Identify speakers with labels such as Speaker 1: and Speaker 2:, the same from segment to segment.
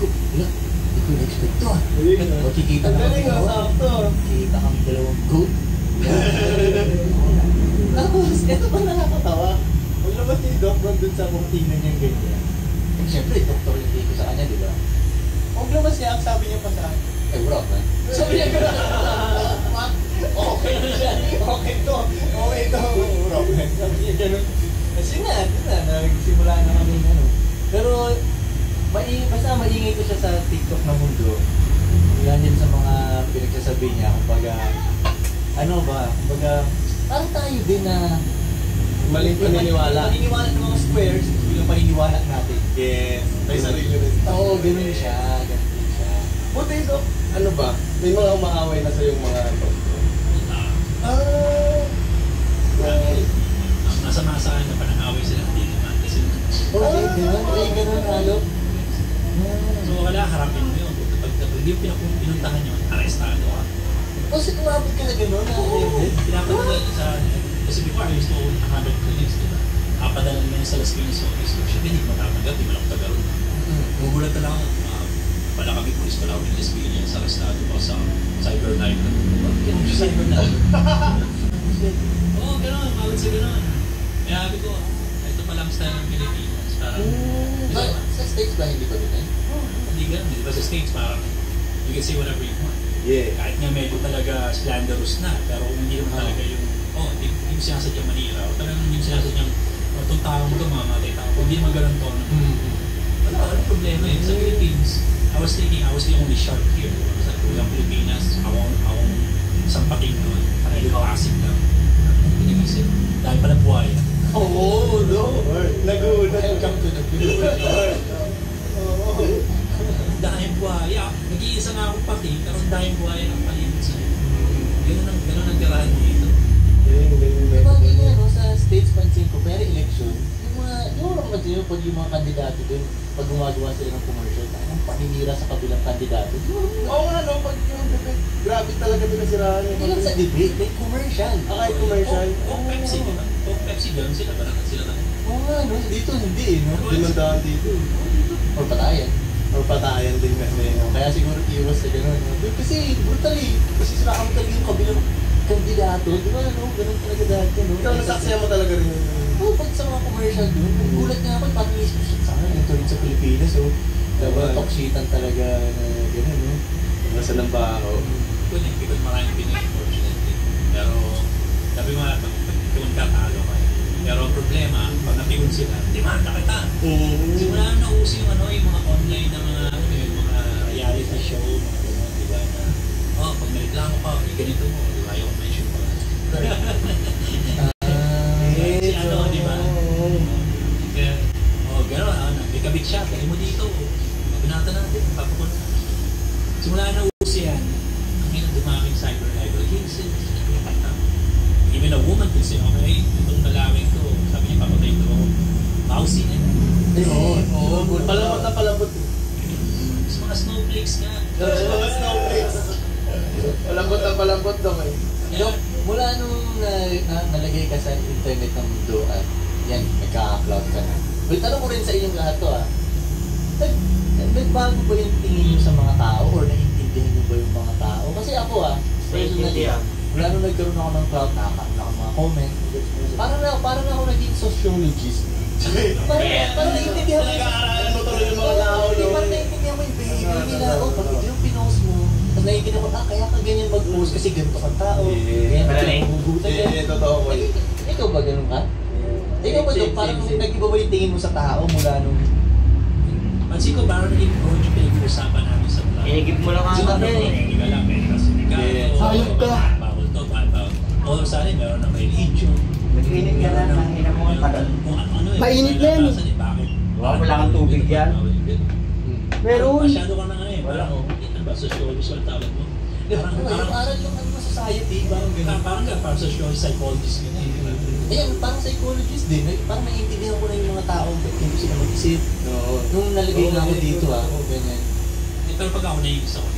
Speaker 1: ko, wala, hindi ko na-expect to ah. Makikita kami dalawa. Makikita kami dalawang goat. Tapos, ito pa nakakatawa. Pag labas ni Doc dun sa kurtina niyang ganyan. And syempre, doktor yung ko sa kanya, di ba? Pag labas niya, ang sabi niya pa sa akin, ay, wala man. Sabi niya gano'n. Okay na siya. Okay to. Wala man. Sabi niya gano'n. Kasi nga, nagsimula na kami ano. Pero, basta maingay ko siya sa TikTok na mundo. Yan din sa mga pinagsasabi niya. Kumbaga, ano ba? Kumbaga, parang tayo din na
Speaker 2: maling paniniwala.
Speaker 1: Paniniwala ng mga squares, yung paniniwala natin.
Speaker 2: Yes. May sarili rin.
Speaker 1: Oo, ganun siya.
Speaker 2: Buti ito, ano ba? May mga umaaway na sa yung mga ito.
Speaker 3: Ang masama sa akin na panang-away sila, hindi naman. Kasi
Speaker 1: ganun, halo.
Speaker 3: so wala, harapin mo yun. Pag hindi yung pinuntahan nyo, arestado ka.
Speaker 1: Kasi kumabot ka na gano'n na
Speaker 3: Pinapadala sa... Kasi before, I used to own 100 clinics, diba? Kapadala naman sa Las Piñas office. Siya, hindi ko matatanggap, di malaki tagaroon. Magulat na lang, pala kami pulis pala ako ng Las Piñas, arestado pa sa cyberknife. Bakit ganun siya cyberknife? Oo, gano'n, mawag sa gano'n. Kaya sabi ko, ito palang style ng Pilipinas.
Speaker 1: Sa States ba hindi pa din?
Speaker 3: Hindi gano'n, di ba sa States parang you can say whatever you want.
Speaker 2: Yeah.
Speaker 3: Kahit nga medyo talaga slanderous na, pero kung hindi naman talaga yung, hindi mo sinasadyang manira, o talagang hindi mo sinasadyang, itong tao mo ito, mamatay tao, kung hindi naman ganun tono. Walang problema eh. Sa Philippines, I was thinking, I was the only shark here. Sa Pulang Pilipinas, akong sampating doon, parang pasig lang. Pinigisip, dahil pala buhay.
Speaker 1: Oo, no.
Speaker 2: Nagulat.
Speaker 1: Welcome to the Philippines.
Speaker 3: Dahil buhaya, nag-iisa nga akong pati, pero dahil buhaya ang palimit sa'yo. Ganun ang tirahan dito.
Speaker 1: Diba ganyan, no? Sa States, pansin ko, pero election, yung pag yung mga kandidato dun, pag gumagawa sila ng commercial, ang paninira sa kabilang kandidato.
Speaker 2: Oo nga, no? Pag yung debate, grabe talaga pinasiraan yung
Speaker 1: Hindi lang sa debate, may commercial.
Speaker 2: Kahit commercial.
Speaker 3: Pepsi, di ba? Pepsi, ganun sila, parang sila lang.
Speaker 1: Oo nga, no? Dito hindi, no?
Speaker 2: Dinundahan dito.
Speaker 1: Or patayan.
Speaker 2: Or patayan din kasi.
Speaker 1: Kaya siguro iwas sa gano'n. No? Kasi brutal eh. Kasi sila kami talaga yung kabilang kandidato. Di ba, no? Ganun talaga dati, no?
Speaker 2: Ikaw, nasaksiyan mo talaga rin yun.
Speaker 1: Oo, pag sa mga commercial doon, gulat nga ako, parang isip ko, sana ito rin sa Pilipinas, oh. Diba, toksitan talaga na gano'n, no?
Speaker 2: Nasa ng baho.
Speaker 3: Because maraming Pinoy, unfortunately. Pero, sabi mo nga, pag ka, talo ka. Pero ang problema, pag napikon sila, demanda kita. Simula na nauso yung mga online na mga reality show, mga gano'n, di ba, na, pag nareklamo ka, ganito mo, di ba, yung mention pa. Di ba? Gano'n, may kabit siya, dali mo dito, mabinata natin, papakon na. Simula na nauso yan, ang dumaming cyber-libel cases, even a woman could say, okay, itong dalawin ko, sabi niya, papatay ito ako. Mousy na yun.
Speaker 1: Oo.
Speaker 2: Palabot na palabot.
Speaker 3: Sa mga snowflakes nga.
Speaker 2: Mga snowflakes. Palabot na palabot daw eh.
Speaker 1: Mula nung nalagay ka sa internet ng mundo at yan, nagka-upload ka na. Well, tanong ko rin sa inyong lahat to nagbago ba yung tingin nyo sa mga tao or naiintindihan nyo ba yung mga tao? Kasi ako personally wala nung nagkaroon ako ng cloud, nakakaroon ako mga comment. Parang ako naging sociologist. Parang naiintindihan mo
Speaker 2: nag-aaralan mo tuloy yung mga tao.
Speaker 1: Parang naiintindihan mo yung behavior nila. Pag ito yung pinost mo, tapos naiintindihan ko, kaya ka ganyan mag-post kasi ganito kang tao. Ganyan ka magugutan ka.
Speaker 2: Totoo ko.
Speaker 1: Ikaw ba ganun ka? Ikaw ba doon, parang nag-iba ba yung tingin mo sa tao mula nung...
Speaker 3: Pansin ko, parang naging approach yung pinag-uusapan namin sa vlog.
Speaker 4: Inigip mo lang ang
Speaker 3: Hindi ka lang, pero kasi
Speaker 1: Hayop ka!
Speaker 3: Bawal to, bawal. All of a sudden, meron na religion.
Speaker 4: Mag-init ka lang, ang ina mo nga parang.
Speaker 5: Mainit yan eh.
Speaker 3: Bakit?
Speaker 4: Wala kang tubig yan.
Speaker 5: Meron.
Speaker 3: Masyado ka na parang, sociologist ang tawag mo.
Speaker 1: Parang aral yung society, parang gano'n.
Speaker 3: Parang psychologist yun eh.
Speaker 1: Ayan, parang psychologist din. Parang naiintindihan ko na yung mga tao ba't hindi sila mag-isip. Nung nalagay na ako dito ganyan.
Speaker 3: Pero pag ako naiibig ako,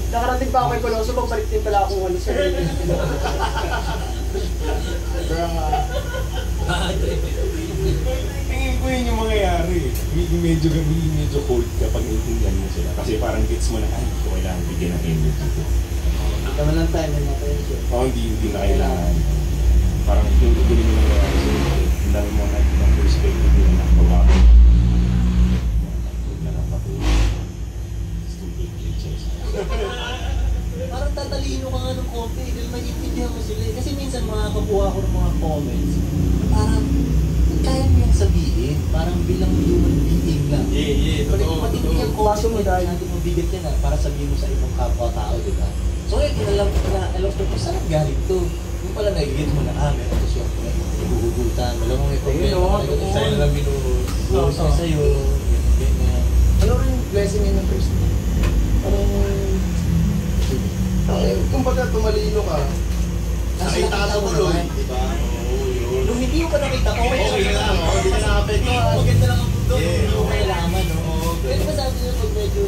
Speaker 5: Nakarating pa ako kay Coloso, magbalik din pala akong sa
Speaker 2: Tingin ko yun yung mangyayari. Medyo cold ka pag naiintindihan mo sila.
Speaker 6: kasi parang gets mo na, ay, hindi ko kailangan bigyan ng energy ko.
Speaker 5: Tama lang tayo ng attention.
Speaker 6: Oo, hindi na kailangan. Parang tuloy mo lang kaya kasi ang dami mo na ng perspective nila na babago. Na napatuloy. Stupid glitches.
Speaker 1: Parang tatalino ka nga ng konti, dahil maintindihan mo sila. Kasi minsan makakakuha ko ng mga comments, parang kaya mo yung sabihin, parang bilang human being lang. Patindihan ko,
Speaker 5: Paso mo dahil.
Speaker 1: natin mabigat yan para sabihin mo sa ibang kapwa-tao, di ba? So ngayon, alam ko, saan galing to? Yung pala nagigit mo na, meron to siya, nagugugutan, alam mo may problema, sa'yo na lang binuhos na sa'yo, ganyan.
Speaker 2: Ano rin yung blessing niya ng first day? Kung baga tumalino ka, nakita ka sa tuloy, di ba?
Speaker 1: Nung hindi ko pa nakita, okay lang.
Speaker 2: Hindi ka nakapektuhan.
Speaker 1: Maganda lang ang mundo,
Speaker 2: Yeah.
Speaker 1: hindi ko kailangan, no? Pero ba sabi nyo, pag medyo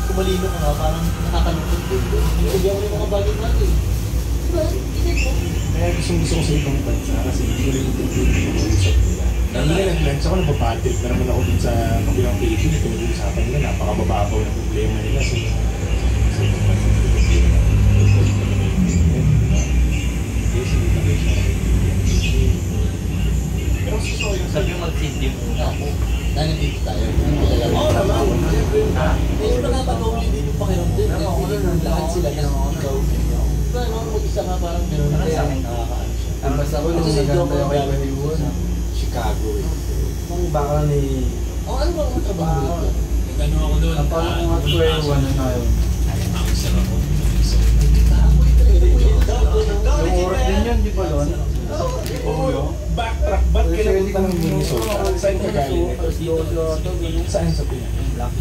Speaker 1: kumalino ka nga, parang nakakalungkot din. Bigyan mo yung mga bagay-bagay. Diba? Hindi mo.
Speaker 6: Kaya gusto ko sa ibang bansa kasi hindi ko rin intindihin yung mga usap nila. Lalo na nag-lunch ako, napapatrip na naman ako dun sa kabilang table. Pinag-uusapan nila, napakabababaw ng problema nila. So, sa ibang bansa, hindi ko rin
Speaker 1: Pero gusto ko yung sabi mag-sindi muna ako. Dahil dito tayo.
Speaker 2: Oo naman.
Speaker 1: Medyo nakapag-only din yung pakiramdam. Lahat sila na ikaw. Diba, no? Mag-isa ka parang meron na sa akin nakakaano siya.
Speaker 2: Ang basta ko nung naganda yung kay Hollywood.
Speaker 1: Chicago eh.
Speaker 2: Ang baka ni...
Speaker 1: Ano ba ang trabaho dito?
Speaker 3: Nag-ano ako doon.
Speaker 2: Ang parang mga 12 na yun.
Speaker 3: Ang sir ako. So,
Speaker 2: Yung oras din yun, di ba yun?
Speaker 6: backtrack, ba't kinapunta ng Minnesota? Saan ka galing? Saan sa Pinas?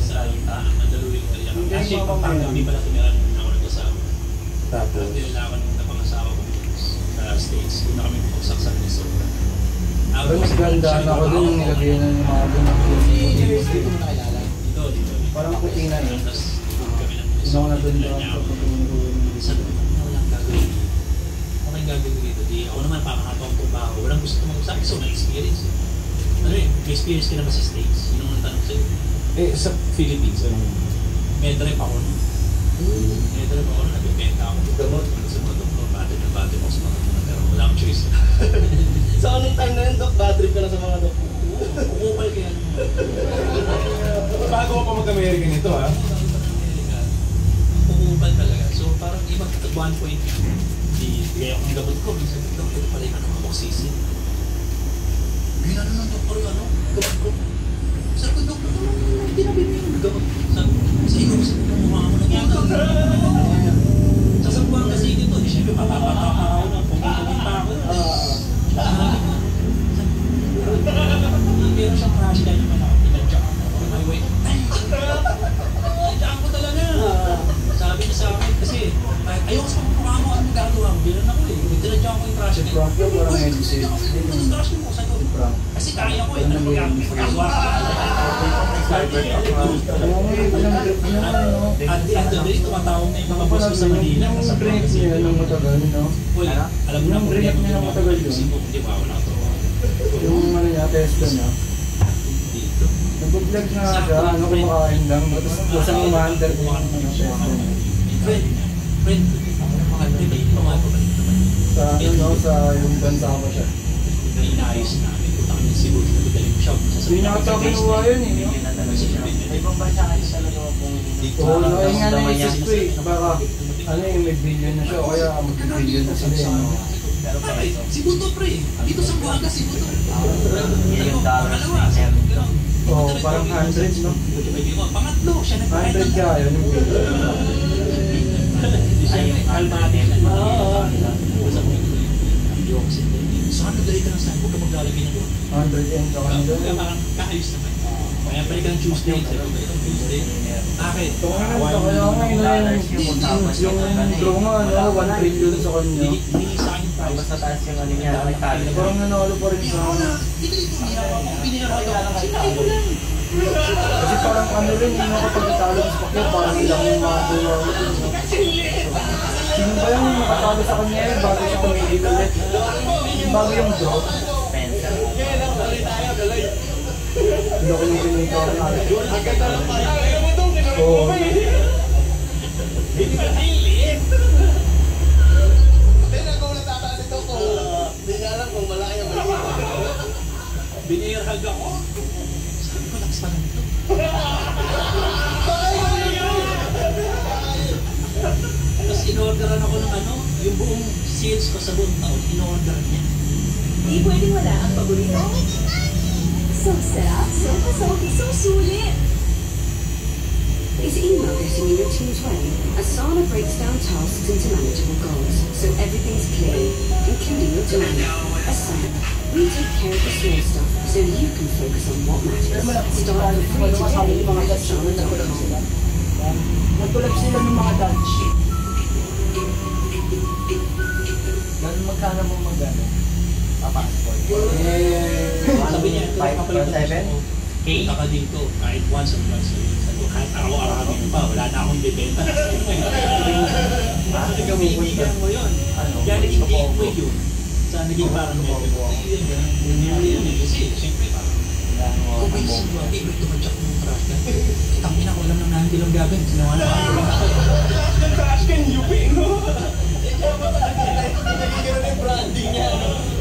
Speaker 3: sa Mandaluyong area. Actually, kami pala tumira nung ako nag-asawa.
Speaker 6: Tapos,
Speaker 3: Tinila ako nung napangasawa ko sa States. Doon na kami pumagsak sa Minnesota.
Speaker 2: Pero mas gandaan ako dun yung nilagay na yung mga dun ng
Speaker 1: Dito mo nakilala.
Speaker 3: Dito.
Speaker 2: Parang kutina eh.
Speaker 3: Tapos, kami ng
Speaker 2: Sino ko na dun doon
Speaker 3: Minnesota.
Speaker 2: sa pagkakulong
Speaker 3: Sabi ko, ano walang gagawin dito? Ano kayong gagawin dito? Di ako naman pakakapang trabaho. Walang gusto mong sabi ko, na-experience eh. Ano eh, may experience ka na ba sa States? Yun ang tanong sa'yo.
Speaker 6: sa Philippines, anong...
Speaker 3: May drive ako. May drive ako, nagbibenta ako. Gamot. Sa mga doktor, bati ako sa mga doktor. Pero wala akong choice.
Speaker 2: Sa anong time na yun, Doc? Bad trip ka na sa mga Doc?
Speaker 3: Ukupal kaya naman.
Speaker 6: Bago ka pa mag-America nito, ha?
Speaker 3: Ukupal talaga. So parang ibang at one point, bigay ako ng gamot ko. Sabi ko, ito pala yung ano, amoxicillin. Ginano ng doktor yung ano, gamot ko. Sabi ko, doktor, tinabi mo yung gamot. Sabi ko, sa iyo, sabi ko, mukha mo ng yata. Sasabuhan kasi dito, di syempre papapatama ako ng pumipumip pa ako. Sabi ko, meron siyang crash dahil naman ako, tinadyak ako. My way, tinadyak ko talaga. Sabi niya sa akin, kasi ayoko sa pagmukha mo, ano gagawa mo? Bilan ako eh, tinadyak ko yung crash
Speaker 2: Si Frank yung parang medicine.
Speaker 3: Yung crash mo, sabi ko,
Speaker 2: Frank.
Speaker 3: kasi kaya ko eh, ano magagawa ko? At the end of the day, tumatawag na yung mga boss ko sa Manila.
Speaker 2: Yung break niya ng matagal, no?
Speaker 3: Well, alam mo na
Speaker 2: Yung
Speaker 3: kung
Speaker 2: break niya ng matagal yun.
Speaker 3: Hindi ba, wala ito.
Speaker 2: Yung ano niya, test niya.
Speaker 3: Dito.
Speaker 2: Nag-vlog na siya, ano kumakain lang. Tapos kusang umahandal niya yung ano siya.
Speaker 3: Friend, mga dito, mga pabalik naman.
Speaker 2: Sa ano, no, sa yung bansa ko siya.
Speaker 3: Inaayos namin. Punta kami sa Cebu, nagdaling ko siya.
Speaker 2: Hindi na ata kinuha yun eh, no?
Speaker 4: May ibang bansa kayo talaga kung
Speaker 2: Oo, no, yung nga naisip ko eh. Baka, ano yung may billion na siya, o kaya mag-billion na sila eh, no?
Speaker 3: Cebu to pre, dito sa Buanga, Cebu to.
Speaker 4: $1 na sir.
Speaker 2: Oo, parang 100, no?
Speaker 3: Pangatlo, siya nagkain
Speaker 2: 100 ka, yun yung billion.
Speaker 3: Ay, yung almati. Usap mo yung dioxin. So ano dali ka lang saan? Huwag ka maglalagay ng doon.
Speaker 2: 100 sa kanila.
Speaker 3: Kaya parang kaayos naman. Kaya balik ka ng Tuesday. Sabi ko, itong Tuesday. Bakit?
Speaker 2: Ito nga, kaya nga yung draw nga, ano, 1 trillion sa kanya.
Speaker 3: Hindi sa akin price.
Speaker 4: Basta taas yung ano niya, nagtali.
Speaker 2: Parang nanalo pa rin sa akin.
Speaker 3: Dito, pinira ko ito. Sinahin ko lang.
Speaker 2: Kasi parang ano rin, yung nakapag-italo sa pakya, parang ilang yung mga buwa. Sino ba yung nakatalo sa kanya eh, bago siya kumigil ulit? Bago yung draw.
Speaker 4: Spencer.
Speaker 2: Hindi ako yung pinito. Oo.
Speaker 3: Hindi ba liit?
Speaker 1: Hindi na kung natataas ito ko. Hindi niya alam kung malaki ang maliit.
Speaker 3: Binirhag ako. Sabi ko, lakas pa lang ito. Tapos in-orderan ako ng ano, yung buong sales ko sa buong taon, in-orderan niya.
Speaker 7: Di pwedeng wala ang paborito. So sarap, so pasoki, so sulit.
Speaker 8: Is email getting in your team's way? Asana breaks down tasks into manageable goals, so everything's clear, including your time. Asana, we take care of the small stuff so you can focus on what matters. Start for free today at asana.com.
Speaker 5: Nagkulab sila ng mga Dutch.
Speaker 4: Ganun magkano mo magano? Papassport.
Speaker 3: Sabi niya, ito ang kapalit ng
Speaker 4: 5.7?
Speaker 3: gusto ko. Punta ka dito, kahit once or twice a week. Sabi ko, kahit araw-arawin pa, wala na akong debenta. Kaibigan mo yun. Kaya naging gateway yun. Sa naging parang method. Yun. Kasi, siyempre parang, okay, siguro, favorite tumadyak ng trash can. Kitang ina ko alam ng nahandi lang gagawin. Sinawa na
Speaker 6: Trash can UP, no?
Speaker 1: Naging gano'n yung branding niya.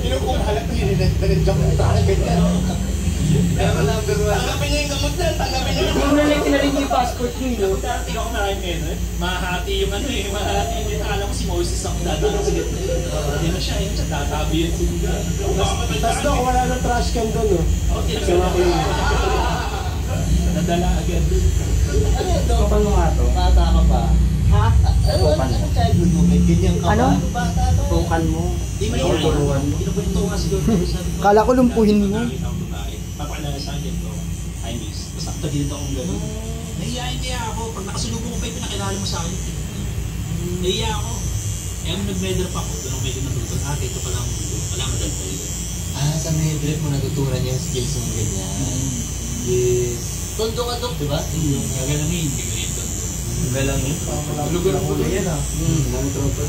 Speaker 1: Yung halap niya, nag-jump ng trash ganyan. Pero number one. Tanggapin niya yung gamot na, tanggapin niya yung
Speaker 5: Hindi mo na lang tinarin yung passport niyo, no?
Speaker 3: Dati ako maraming ngayon eh. Mahati yung ano eh, mahati yung alam ko si Moses ang dadaan sa gitna. Hindi na siya, yun siya, tatabi yun siya.
Speaker 5: Tapos daw, wala nang trash can doon, no?
Speaker 3: Oo, tinagawa ko yun. Nadala agad.
Speaker 1: Ano yun, Dok?
Speaker 4: Kapal mo nga to.
Speaker 1: Bata ka pa.
Speaker 5: Ha?
Speaker 1: Anong childhood mo? May ganyan ka
Speaker 5: Ano?
Speaker 1: ba? Bata to.
Speaker 5: Tukan mo.
Speaker 3: Di mo yun. Kinukwento ko nga siguro.
Speaker 5: Kala ko lumpuhin mo.
Speaker 3: Nakita akong babae. Papakilala sa akin ko. Hi miss. Basta tagilid akong gano'n. Nahiyain kaya ako. Pag nakasulubong ko pa yung pinakilala mo sa akin. Nahiya ako. Eh, ang nag-medal pa ako. Doon ako medyo natutunan. Ito pa lang. Wala madal pa yun.
Speaker 1: Sa medrep mo natutunan yung skills mo ganyan. Yes. Tondo ka, Dok, di ba?
Speaker 3: Gagalangin. Hindi ko rin doon.
Speaker 4: Galangin.
Speaker 2: Lugar ko na yan ah.
Speaker 1: Dami tropa.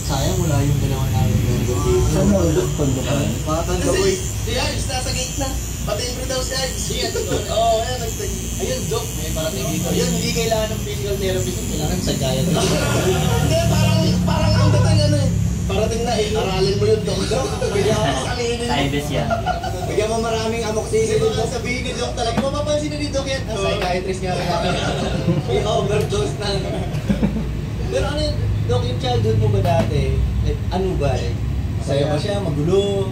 Speaker 1: Sayang wala yung dalawa namin member dito.
Speaker 5: Saan mo ulit? Tondo ka.
Speaker 1: Matanda boy. Si Arj, nasa gate na. Pati yung daw si Arj. Oo, ayan, nagtag. Ayun, Dok, may parating dito. Ayun, hindi kailangan ng physical therapist. Kailangan sa gaya. Hindi, parang ang dating ano eh. Parating na eh. Aralin mo yun, Dok. Bigyan mo kaminin.
Speaker 4: Scientist yan.
Speaker 1: Bigyan mo maraming amoxicillin. Hindi mo sabihin ni Dok talaga. Mapapansin na ni Dok yan. Psychiatrist nga rin namin. May overdose na. Pero ano yun, Dok, yung childhood mo ba dati? Like, ano ba eh? Masaya ba siya? Magulo?